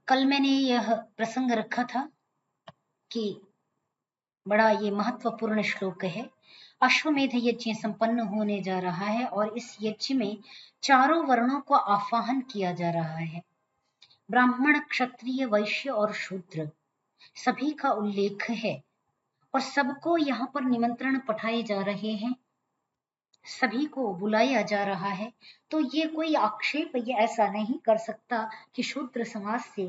कल मैंने यह प्रसंग रखा था कि बड़ा ये महत्वपूर्ण श्लोक है। अश्वमेध यज्ञ संपन्न होने जा रहा है और इस यज्ञ में चारों वर्णों को आह्वान किया जा रहा है। ब्राह्मण, क्षत्रिय, वैश्य और शूद्र सभी का उल्लेख है और सबको यहाँ पर निमंत्रण पठाए जा रहे हैं, सभी को बुलाया जा रहा है। तो ये कोई आक्षेप ये ऐसा नहीं कर सकता कि शूद्र समाज से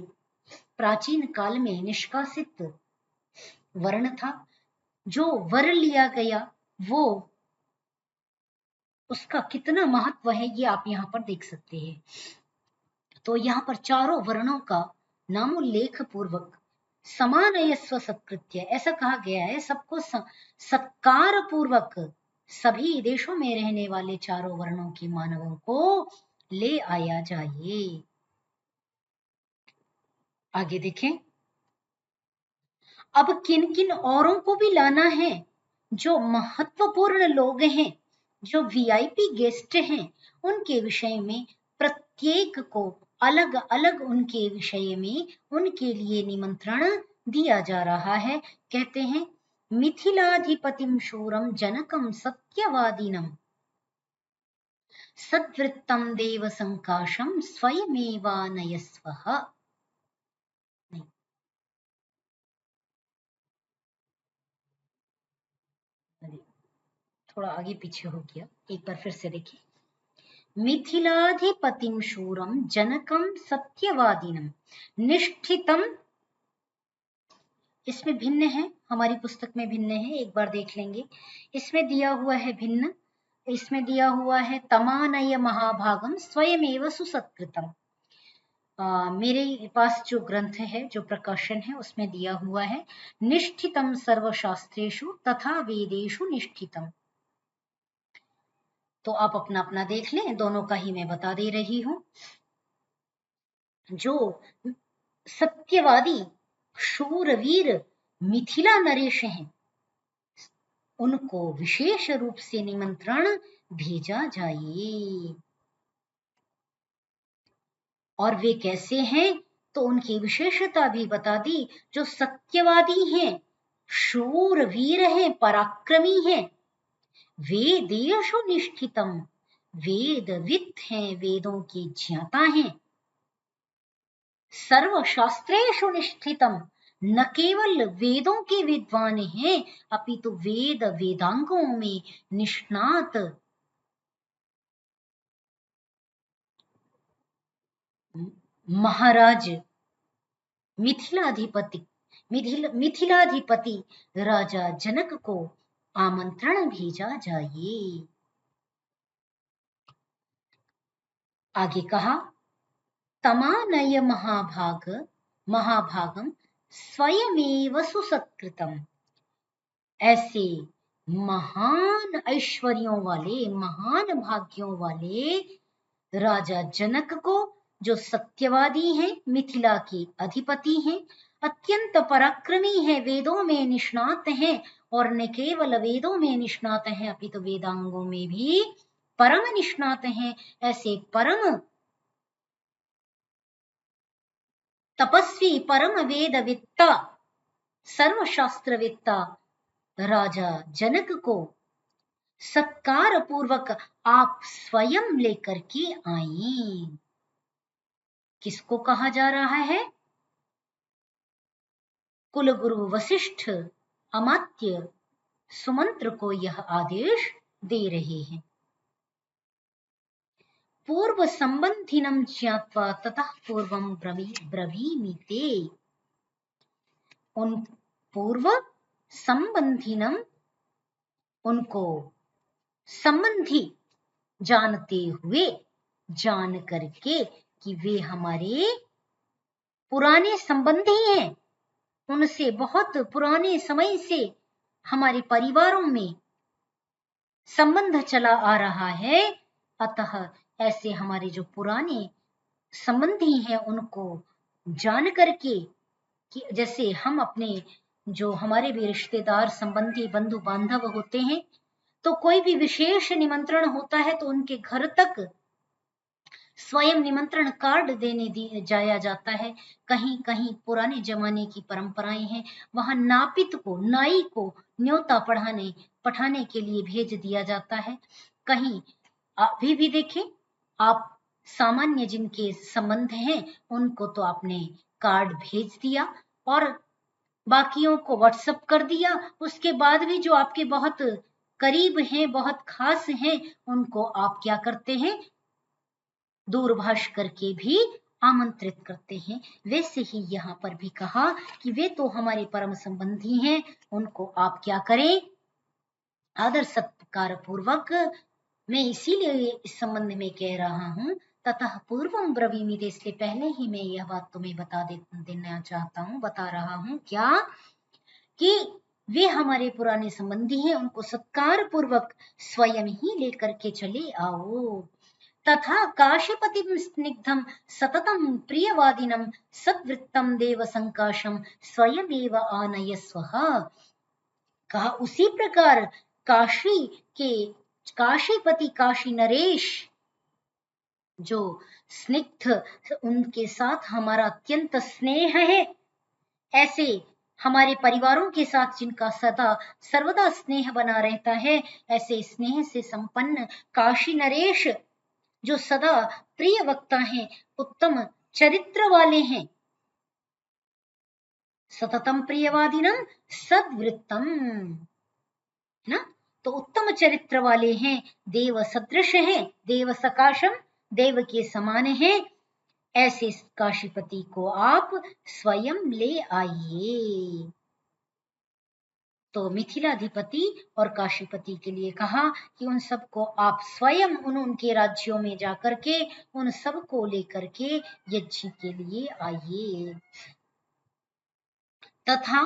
प्राचीन काल में निष्कासित वर्ण था, जो वर लिया गया वो उसका कितना महत्व है ये आप यहाँ पर देख सकते हैं। तो यहाँ पर चारों वर्णों का नामोल्लेख पूर्वक समानयस्व सत्कृत्य ऐसा कहा गया है। सबको सत्कार पूर्वक सभी देशों में रहने वाले चारों वर्णों के मानवों को ले आया जाए। आगे देखें, अब किन किन औरों को भी लाना है जो महत्वपूर्ण लोग हैं, जो वीआईपी गेस्ट हैं, उनके विषय में प्रत्येक को अलग अलग उनके विषय में उनके लिए निमंत्रण दिया जा रहा है। कहते हैं मिथिलाधिपतिम शूरम जनकम सत्यवादिनम सद्वृत्तम देव संकाशम स्वयमेवानयस्वः। थोड़ा आगे पीछे हो गया, एक बार फिर से देखिए। मिथिलाधिपतिम शूरम जनकम सत्यवादिनम निष्ठितम, इसमें भिन्न है, हमारी पुस्तक में भिन्न है, एक बार देख लेंगे। इसमें दिया हुआ है भिन्न, इसमें दिया हुआ है तमानय महाभागम स्वयमेव सुसत्कृतम। मेरे पास जो ग्रंथ है, जो प्रकाशन है, उसमें दिया हुआ है निष्ठितम सर्वशास्त्रेषु तथा वेदेषु निष्ठितम। तो आप अपना अपना देख लें, दोनों का ही मैं बता दे रही हूं। जो सत्यवादी शूरवीर मिथिला नरेश हैं, उनको विशेष रूप से निमंत्रण भेजा जाए। और वे कैसे हैं, तो उनकी विशेषता भी बता दी। जो सत्यवादी हैं, शूरवीर हैं, पराक्रमी हैं, वेदेषु निष्ठितम, वेदविद हैं, वेदों के ज्ञाता हैं, सर्वशास्त्रेषु निष्ठितम, न केवल वेदों के विद्वान हैं अपितु वेद वेदांगों में निष्णात महाराज मिथिलाधिपति राजा जनक को आमंत्रण भेजा जाए। आगे कहा तमानय महाभागम स्वयमेव सुसत्कृतम, ऐसे महान ऐश्वर्यों वाले, महान भाग्यों वाले राजा जनक को, जो सत्यवादी हैं, मिथिला के अधिपति हैं, अत्यंत पराक्रमी है, वेदों में निष्णात हैं, और न केवल वेदों में निष्णात हैं अपितु वेदांगों में भी परम निष्णात हैं, ऐसे परम तपस्वी, परम वेदवित्ता, सर्वशास्त्रवित्ता राजा जनक को सत्कार पूर्वक आप स्वयं लेकर के आए। किसको कहा जा रहा है? कुलगुरु वशिष्ठ अमात्य सुमंत्र को यह आदेश दे रहे हैं। पूर्व संबंधिनम ज्ञात्वा ततः पूर्वम ब्रवीमि ते, उन पूर्व संबंधिनम, उनको संबंधी जानते हुए, जान करके कि वे हमारे पुराने संबंधी हैं, उनसे बहुत पुराने समय से हमारे परिवारों में संबंध चला आ रहा है, अतः ऐसे हमारे जो पुराने संबंधी हैं उनको जान करके, कि जैसे हम अपने जो हमारे भी रिश्तेदार संबंधी बंधु बांधव होते हैं, तो कोई भी विशेष निमंत्रण होता है तो उनके घर तक स्वयं निमंत्रण कार्ड देने जाया जाता है। कहीं कहीं पुराने जमाने की परंपराएं हैं, वहां नाई को न्योता पठाने के लिए भेज दिया जाता है। कहीं अभी भी देखें आप, सामान्य जिनके संबंध हैं उनको तो आपने कार्ड भेज दिया और बाकियों को व्हाट्सएप कर दिया। उसके बाद भी जो आपके बहुत करीब हैं, बहुत खास हैं, उनको आप क्या करते हैं, दूरभाष करके भी आमंत्रित करते हैं। वैसे ही यहाँ पर भी कहा कि वे तो हमारे परम संबंधी हैं, उनको आप क्या करें, आदर सत्कार पूर्वक। मैं इसीलिए इस संबंध में कह रहा हूं, ततः पूर्वम ब्रवीमि, इसलिए पहले ही मैं यह बात तुम्हें देना चाहता हूं, बता रहा हूं क्या, कि वे हमारे पुराने संबंधी हैं, उनको सत्कार पूर्वक स्वयं ही लेकर के चले आओ। तथा काशीपतिं स्निग्धं सततं प्रियवादिनं सद्वृत्तं देव संकाशं स्वयमेव आनयस्वः। कहा उसी प्रकार काशीपति काशी नरेश, जो स्निग्ध, उनके साथ हमारा अत्यंत स्नेह है, ऐसे हमारे परिवारों के साथ जिनका सदा सर्वदा स्नेह बना रहता है, ऐसे स्नेह से संपन्न काशी नरेश जो सदा प्रिय वक्ता हैं, उत्तम चरित्र वाले हैं, सततम प्रियवादिनम सद्वृत्तम, ना, तो उत्तम चरित्र वाले हैं, देव सदृश हैं, देव सकाशम, देव के समान हैं, ऐसे काशीपति को आप स्वयं ले आइए। तो मिथिलाधिपति और काशीपति के लिए कहा कि उन सबको आप स्वयं उनके राज्यों में जाकर के उन सबको लेकर के यज्ञ के लिए आइए। तथा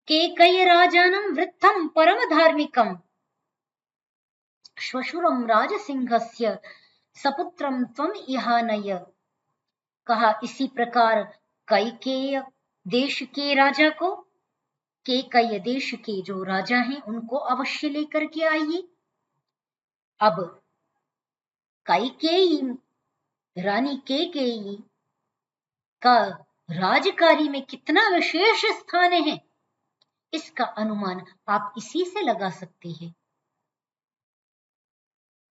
केकयराजानं वृद्धं परम धार्मिकं श्वशुरं राजसिंहस्य सपुत्रं त्वं इहानय। कहा इसी प्रकार कैकेय देश के राजा को, केकय देश के जो राजा हैं उनको अवश्य लेकर के आइए। अब कैकेयी, रानी केकेयी का राजकारी में कितना विशेष स्थान है, इसका अनुमान आप इसी से लगा सकते हैं।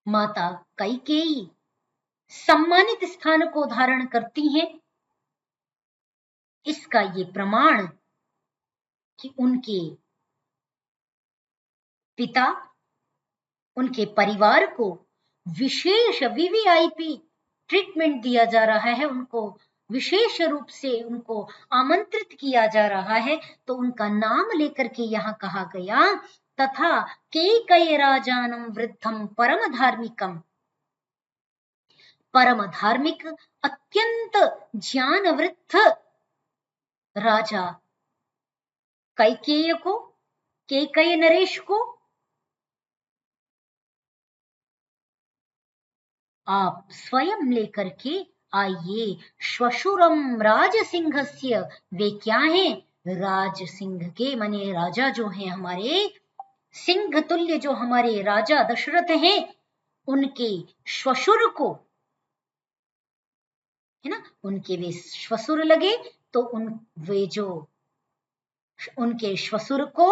माता कैकेयी सम्मानित स्थान को धारण करती हैं, इसका ये प्रमाण कि उनके पिता, उनके परिवार को विशेष वीवीआईपी ट्रीटमेंट दिया जा रहा है, उनको विशेष रूप से उनको आमंत्रित किया जा रहा है। तो उनका नाम लेकर के यहाँ कहा गया, तथा केकयराजानं वृद्धं परम धार्मिकम, परम धार्मिक अत्यंत ज्ञानवृद्ध राजा कैकेय को, केकय नरेश को आप स्वयं लेकर के आइए। श्वशुरम राजसिंहस्य, वे क्या हैं, राजसिंह के, माने राजा जो हैं हमारे, सिंह तुल्य जो हमारे राजा दशरथ हैं, उनके श्वशुर को, है ना, उनके वे श्वशुर लगे, तो वे जो उनके श्वशुर को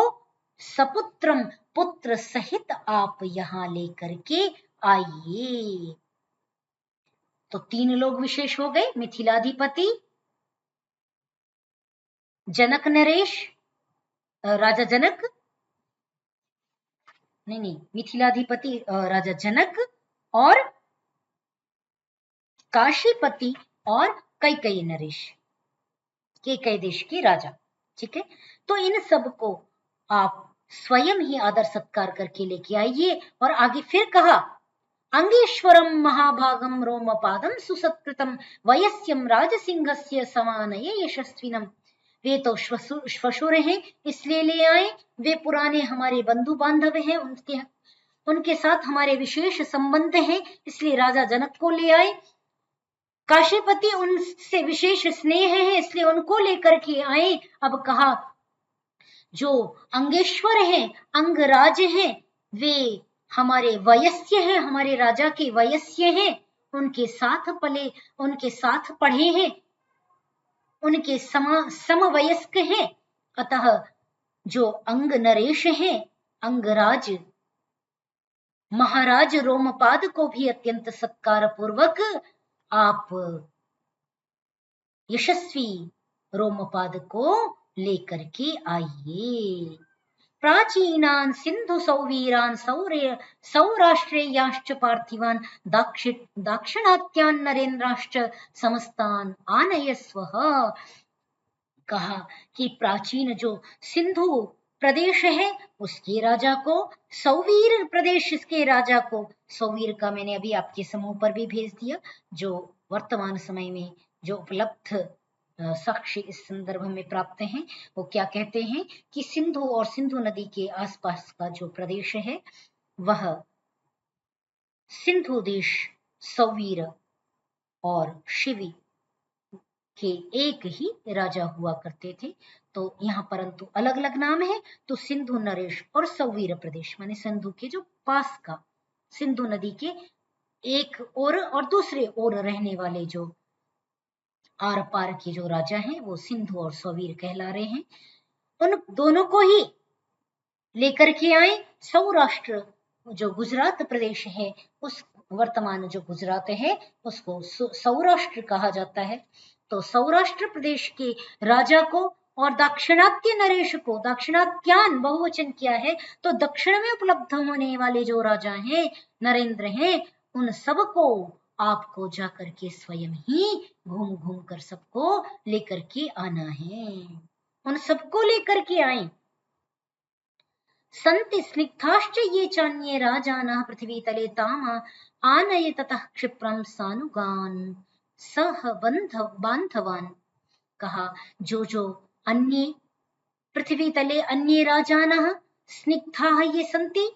सपुत्रम, पुत्र सहित आप यहां लेकर के आइए। तो 3 लोग विशेष हो गए, मिथिलाधिपति, जनक नरेश, राजा जनक, नहीं, मिथिलाधिपति राजा जनक, और काशीपति और कैकेयी नरेश, केकय देश के राजा। ठीक है, तो इन सब को आप स्वयं ही आदर सत्कार करके लेके आइए। और आगे फिर कहा, अंगेश्वरम महाभागम रोमपादम सुसत्कृतम वयस्यम राजसिंहस्य समानय यशस्विनम। वे तो श्वशुर हैं इसलिए ले आए, वे पुराने हमारे बंधु बांधव हैं, उनके साथ हमारे विशेष संबंध हैं, इसलिए राजा जनक को ले आए। काशीपति उनसे विशेष स्नेह है इसलिए उनको लेकर के आए। अब कहा जो अंगेश्वर हैं, अंगराज हैं, वे हमारे वयस्य हैं, हमारे राजा के वयस्य हैं, उनके साथ पले, उनके साथ पढ़े हैं, उनके समवयस्क हैं। अतः जो अंग नरेश हैं, अंगराज महाराज रोमपाद को भी अत्यंत सत्कार पूर्वक आप यशस्वी रोमपाद को लेकर के आइए। प्राचीनान सिंधु सौवीरान सौराष्ट्रेयाश्च पार्थिवान दाक्षिणात्यान नरेंद्राश्च समस्तान आनयस्व। कहा कि प्राचीन जो सिंधु प्रदेश है उसके राजा को, सौवीर प्रदेश के राजा को, सौवीर का मैंने अभी आपके समूह पर भी भेज दिया, जो वर्तमान समय में जो उपलब्ध साक्ष्य इस संदर्भ में प्राप्त हैं, वो क्या कहते हैं कि सिंधु और सिंधु नदी के आसपास का जो प्रदेश है वह सिंधु देश, सौवीर और शिवी के एक ही राजा हुआ करते थे। तो यहाँ परंतु अलग अलग नाम है, तो सिंधु नरेश और सौवीर प्रदेश माने सिंधु के जो पास का, सिंधु नदी के एक ओर और दूसरे ओर रहने वाले जो आर पार के जो राजा हैं वो सिंधु और सौवीर कहला रहे हैं। उन दोनों को ही लेकर के आए। सौराष्ट्र जो गुजरात प्रदेश है, उस वर्तमान जो गुजरात है उसको सौराष्ट्र कहा जाता है। तो सौराष्ट्र प्रदेश के राजा को और दाक्षिणात्य नरेश को, दाक्षिणात्यान बहुवचन किया है, तो दक्षिण में उपलब्ध होने वाले जो राजा हैं, नरेंद्र हैं, उन सबको आपको जाकर के स्वयं ही घूम घूम कर सबको लेकर के आना है। उन सबको लेकर के आए। सन्ति स्निग्धाश्च ये चान्ये राजानः पृथ्वीतले ताम आनय ततः क्षिप्रं सानुगान सह बांधवान। कहा जो जो अन्य पृथ्वी तले अन्य राजानः स्निग्धाः ये सन्ति,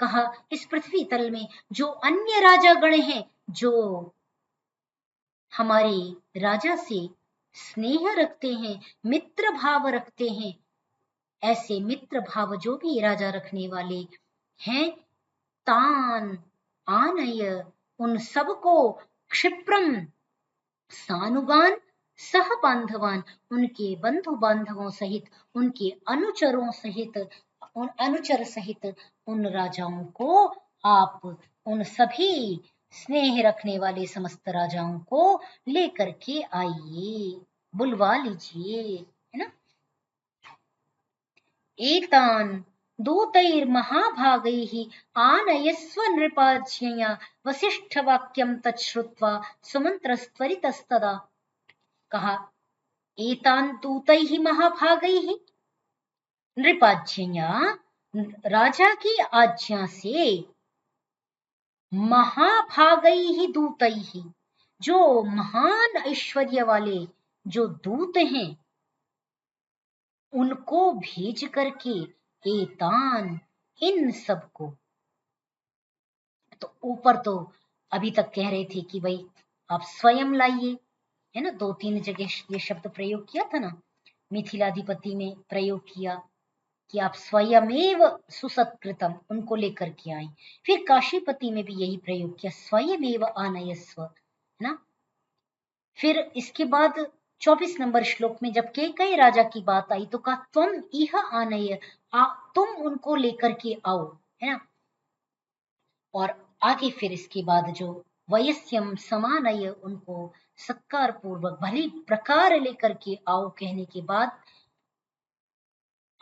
कहा इस पृथ्वी तल में जो अन्य राजा गण हैं, जो हमारे राजा से स्नेह रखते हैं, मित्र भाव रखते हैं, ऐसे मित्र भाव जो भी राजा रखने वाले हैं, तान आनय उन सबको, क्षिप्रम सानुगान सह बांधवान उनके बंधु बांधवों सहित, उनके अनुचरों सहित, उन अनुचर सहित उन राजाओं को आप उन सभी स्नेह रखने वाले समस्त राजाओं को लेकर के आइए, बुलवा लीजिए, है ना। एतान दूतैर्महाभागैः आनयस्व नृपाज्ञया वसिष्ठवाक्यं तच्छ्रुत्वा सुमन्त्रस्त्वरितस्तदा। कहा एतान दूतैः महाभागैः, नृपाज्ञया राजा की आज्ञा से, महाभागैः दूतैः जो महान ऐश्वर्य वाले जो दूत हैं उनको भेज करके, एतान इन सबको, तो ऊपर तो अभी तक कह रहे थे कि भाई आप स्वयं लाइए, है ना, 2-3 जगह ये शब्द प्रयोग किया था ना, मिथिलाधिपति में प्रयोग किया कि आप स्वयमेव सुसत्कृतम उनको लेकर के आए। फिर काशीपति में भी यही प्रयोग किया, स्वयमेव आनयस्व, है ना। फिर इसके बाद 24 नंबर श्लोक में जब कई राजा की बात आई तो कहा तुम इह आनय, तुम उनको लेकर के आओ, है ना। और आगे फिर इसके बाद जो वयस्यम समानय उनको सत्कार पूर्वक भली प्रकार लेकर के आओ कहने के बाद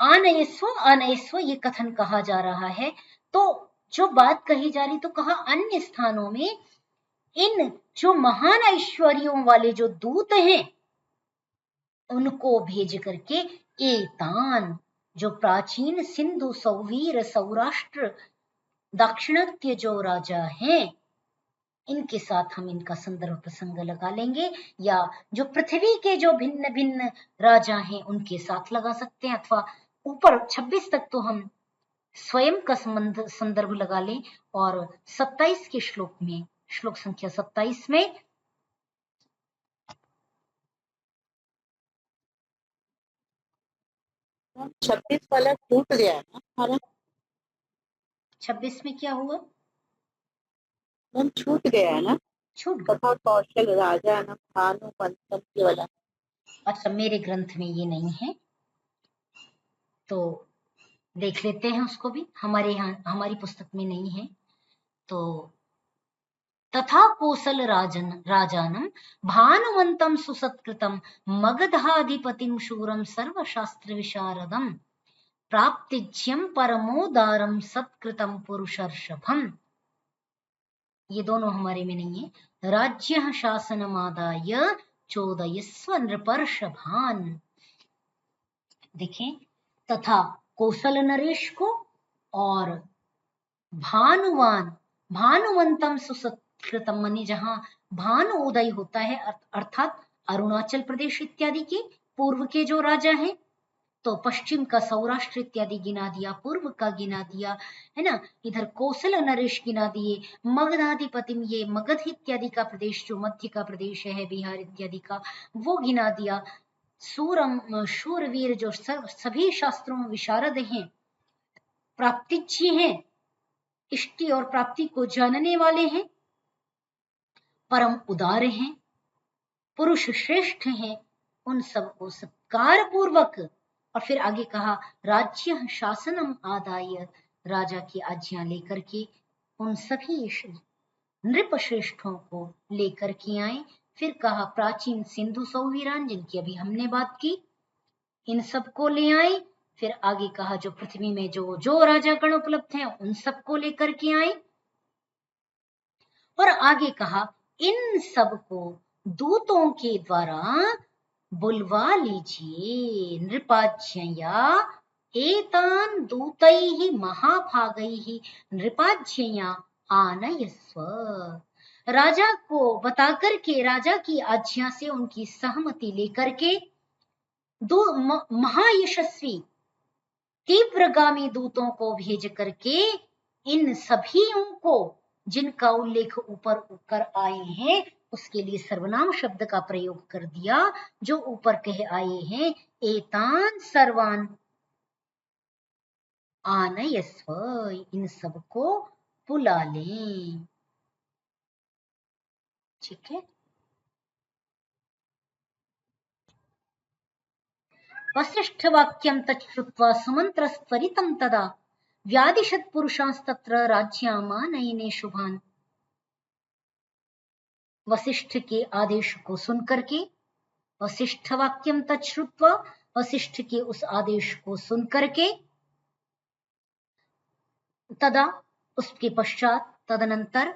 आनयस्व आनयस्व ये कथन कहा जा रहा है। तो जो बात कही जा रही, तो कहा अन्य स्थानों में इन जो महान ऐश्वर्यों वाले जो दूत हैं उनको भेज करके, एतान जो प्राचीन सिंधु सौवीर सौराष्ट्र दाक्षिणात्य जो राजा हैं, इनके साथ हम इनका संदर्भ प्रसंग लगा लेंगे, या जो पृथ्वी के जो भिन्न भिन्न राजा हैं उनके साथ लगा सकते हैं, अथवा ऊपर 26 तक तो हम स्वयं का संदर्भ लगा लें, और 27 के श्लोक में, श्लोक संख्या 27 में 26 वाला छूट गया ना हमारा। 26 में क्या हुआ? छूट गया है ना। छूट गया। तथा कौशल राजा न भानुमंतम केवल। अच्छा, मेरे ग्रंथ में ये नहीं है, तो देख लेते हैं उसको भी। हमारे यहाँ, हमारी पुस्तक में नहीं है। तो तथा कौशल राजानम भानुमंतम सुसत्कृतम मगधाधिपतिम शूरम सर्वशास्त्र विशारदम प्राप्तिज्यम परमोदारम सत्कृतम पुरुषर्षभम। ये दोनों हमारे में नहीं है। राज्य शासनमादाय चोदयस्व नृपर्षभान। देखें, तथा कौशल नरेश को और भानुवान भानुवंतम सुसत्कृतम, माने जहां भानु उदय होता है, अर्थात अरुणाचल प्रदेश इत्यादि के पूर्व के जो राजा हैं, तो पश्चिम का सौराष्ट्र इत्यादि गिना दिया, पूर्व का गिना दिया, है ना। इधर कौशल नरेश गिना दिए, मगधाधिपतिम, ये मगध इत्यादि का प्रदेश जो मध्य का प्रदेश है, बिहार इत्यादि का, वो गिना दिया। सूरम, शूरवीर, जो सभी शास्त्रों में विशारद हैं, प्राप्तिज्य हैं, इष्टि और प्राप्ति को जानने वाले हैं, परम उदार हैं, पुरुष श्रेष्ठ हैं, उन सबको सत्कार पूर्वक। और फिर आगे कहा राज्य शासनम आदाय, राजा की आज्ञा लेकर के उन सभी नृप श्रेष्ठों को लेकर के आए। फिर कहा प्राचीन सिंधु सौवीरान, जिनकी अभी हमने बात की, इन सबको ले आए। फिर आगे कहा जो पृथ्वी में जो जो राजागण उपलब्ध हैं, उन सबको लेकर के आए। और आगे कहा इन सबको दूतों के द्वारा बुलवा लीजिए। नृपाज्ञया एतान दूतैः महाभागैः नृपाज्ञया आनयस्व। राजा को बताकर के, राजा की आज्ञा से, उनकी सहमति लेकर के, दो महायशस्वी तीव्रगामी दूतों को भेज करके इन सभीयों को, जिनका उल्लेख ऊपर कर आए हैं, उसके लिए सर्वनाम शब्द का प्रयोग कर दिया, जो ऊपर कहे आए हैं, एतान सर्वान आनयस्व, इन सबको बुला लें। ठीक है। वसिष्ठ वाक्यम तच्छ्रुत्वा सुमंत्रस्त्वरितं तदा व्यादिशत् पुरुषांस्तत्र राज्यामानयने शुभान। वशिष्ठ के आदेश को सुनकर के, वशिष्ठ वाक्यम तच्छ्रुत्वा, वशिष्ठ के उस आदेश को सुनकर के, तदा, उसके पश्चात, तदनंतर,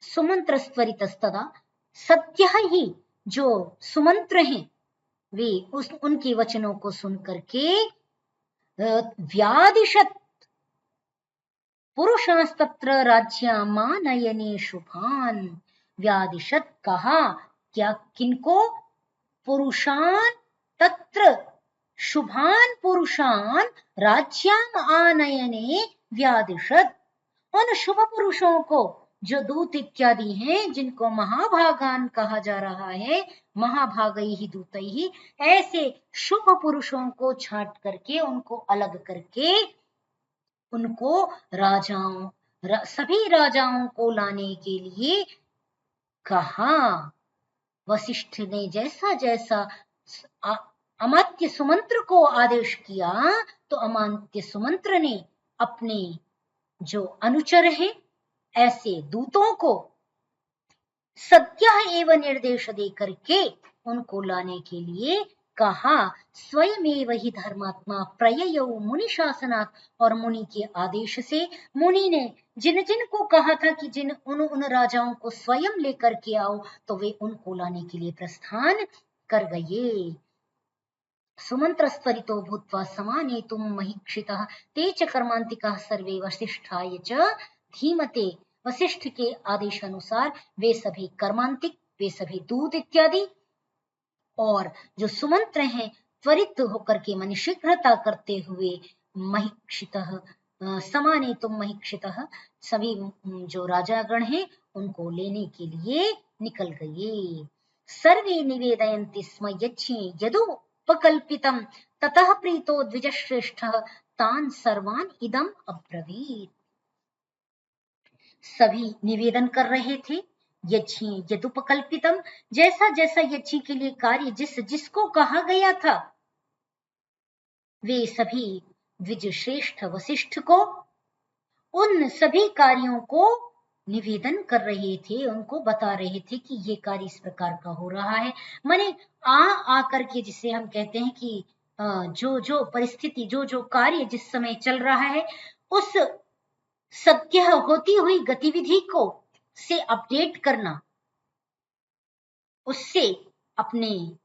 सुमंत्रस्त्वरितस्तदा, सत्य ही जो सुमंत्र हैं, वे उनके वचनों को सुनकर के व्यादिशत पुरुषांस्तत्र राज्यामानयने शुभान। व्यादिशत कहा, क्या, किनको? पुरुषान तत्र, शुभान पुरुषान राज्याम आनयने व्यादिशत, उन शुभ पुरुषों को, जो दूत इत्यादि हैं, जिनको महाभागान कहा जा रहा है, महाभागई ही दूतई ही, ऐसे शुभ पुरुषों को छांट करके, उनको अलग करके, उनको राजाओं, सभी राजाओं को लाने के लिए कहा। वशिष्ठ ने जैसा जैसा अमात्य सुमंत्र को आदेश किया, तो अमात्य सुमंत्र ने अपने जो अनुचर हैं, ऐसे दूतों को सत्य एवं निर्देश दे करके उनको लाने के लिए कहा। स्वयमेव ही धर्मात्मा प्रययौ मुनि शासनात्, और मुनि के आदेश से मुनि ने जिन जिन को कहा था कि जिन उन राजाओं को स्वयं लेकर के आओ, तो वे उनको लाने के लिए प्रस्थान कर गए। सुमंत्रस्त्वरितो भूत्वा समानेतुं महीक्षितः ते च कर्मान्तिकाः सर्वे वसिष्ठाय च धीमते। वशिष्ठ के आदेश अनुसार वे सभी कर्मांतिक, वे सभी दूत इत्यादि, और जो सुमंत्र हैं, त्वरित होकर के, माने शीघ्रता करते हुए, महीक्षितः, समानेतुं महीक्षितः, सभी जो राजागण हैं, उनको लेने के लिए निकल गए। सर्वे निवेदयन्ति स्म यज्ञे यदुपकल्पितं ततः प्रीतो द्विजश्रेष्ठः तान् सर्वान् इदम् अब्रवीत्। सभी निवेदन कर रहे थे, यज्ञ यदुपकल्पितम, जैसा जैसा यज्ञ के लिए कार्य जिस जिसको कहा गया था, वे सभी द्विज श्रेष्ठ वशिष्ठ को उन सभी कार्यों को निवेदन कर रहे थे, उनको बता रहे थे कि ये कार्य इस प्रकार का हो रहा है। माने आ करके जिसे हम कहते हैं कि जो जो परिस्थिति, जो जो कार्य जिस समय चल रहा है, उस सत्य होती हुई गतिविधि को से अपडेट करना, उससे अपने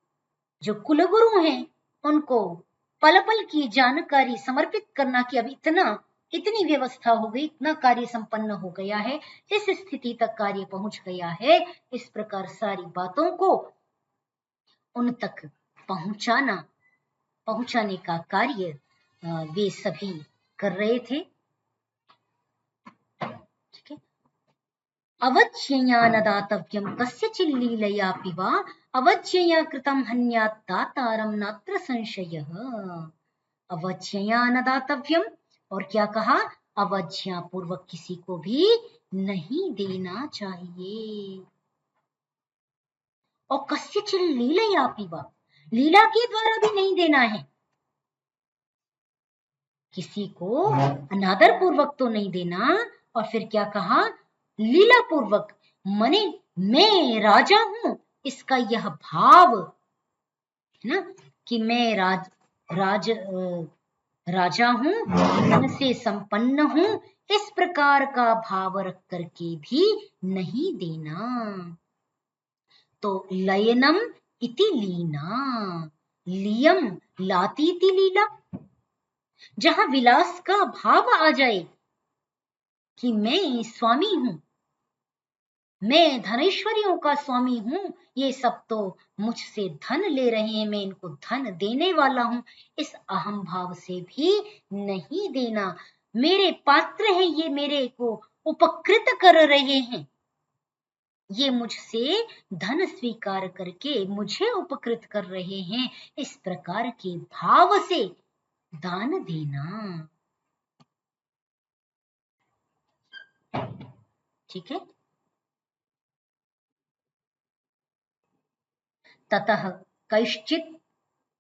जो कुलगुरु हैं उनको पल पल की जानकारी समर्पित करना कि अब इतनी व्यवस्था हो गई, इतना कार्य संपन्न हो गया है, इस स्थिति तक कार्य पहुंच गया है, इस प्रकार सारी बातों को उन तक पहुंचाने का कार्य वे सभी कर रहे थे। ठीक है। अवज्ञया न दातव्यं कस्यचित् लीलयापि वा अवज्ञया कृतं हन्यात् दातारं नात्र संशयः। अवज्ञया न दातव्यम, और क्या कहा, अवज्ञा पूर्वक किसी को भी नहीं देना चाहिए। और कस्यचित् लीलयापि वा, लीला के द्वारा भी नहीं देना है, किसी को अनादर पूर्वक तो नहीं देना। और फिर क्या कहा, लीला पूर्वक, मने मैं राजा हूं, इसका यह भाव है ना कि मैं राजा हूं, धन से संपन्न हूं, इस प्रकार का भाव रख करके भी नहीं देना। तो लयनम इति लीना, लियम लाती इति लीला, जहां विलास का भाव आ जाए कि मैं स्वामी हूं, मैं धनेश्वरियों का स्वामी हूं, ये सब तो मुझसे धन ले रहे हैं, मैं इनको धन देने वाला हूं, इस अहम भाव से भी नहीं देना। मेरे पात्र हैं, ये मेरे को उपकृत कर रहे हैं, ये मुझसे धन स्वीकार करके मुझे उपकृत कर रहे हैं, इस प्रकार के भाव से दान देना। ठीक है। ततः कैश्चित,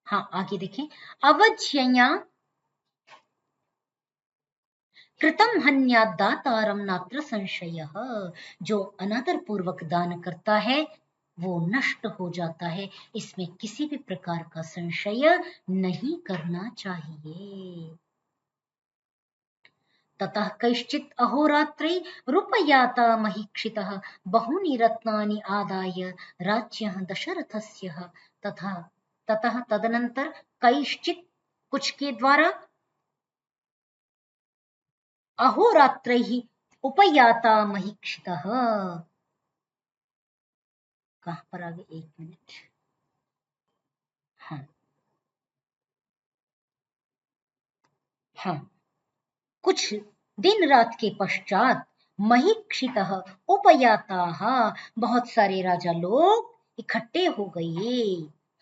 हाँ आगे देखें, अवज्ञया कृतम हन्यात् दातारम नात्र संशयः, जो अनादर पूर्वक दान करता है वो नष्ट हो जाता है, इसमें किसी भी प्रकार का संशय नहीं करना चाहिए। ततः कैश्चित् अहोरात्रे रूपयाता महीक्षितः बहूनि रत्नानि आदाय राज्यः दशरथस्य। तथा ततः तदनंतर कैश्चित्, कुछ के द्वारा, अहोरात्रैः उपयाता महीक्षितः, कहां पर आगे, एक मिनट, हाँ हाँ, कुछ दिन रात के पश्चात महीक्षितः उपयाताः, बहुत सारे राजा लोग इकट्ठे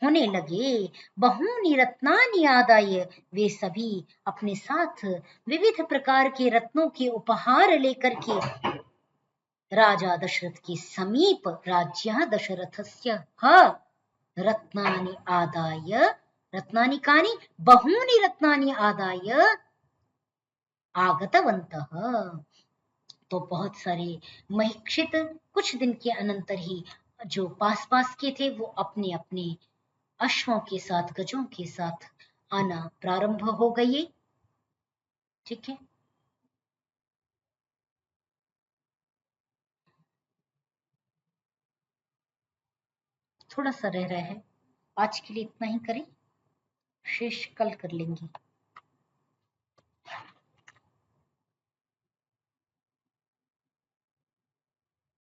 होने लगे, बहूनि रत्नानि आदाय, वे सभी अपने साथ विविध प्रकार के रत्नों के उपहार लेकर के राजा दशरथ के समीप, राज्यः दशरथस्य रत्नानि आदाय, रत्नानि कानि, बहूनि रत्नानि आदाय आगतवन्तः। तो बहुत सारे महीक्षित कुछ दिन के अनंतर ही जो पास पास के थे वो अपने अपने अश्वों के साथ, गजों के साथ आना प्रारंभ हो गए। ठीक है। थोड़ा सा रह रहा है, आज के लिए इतना ही करें, शेष कल कर लेंगे।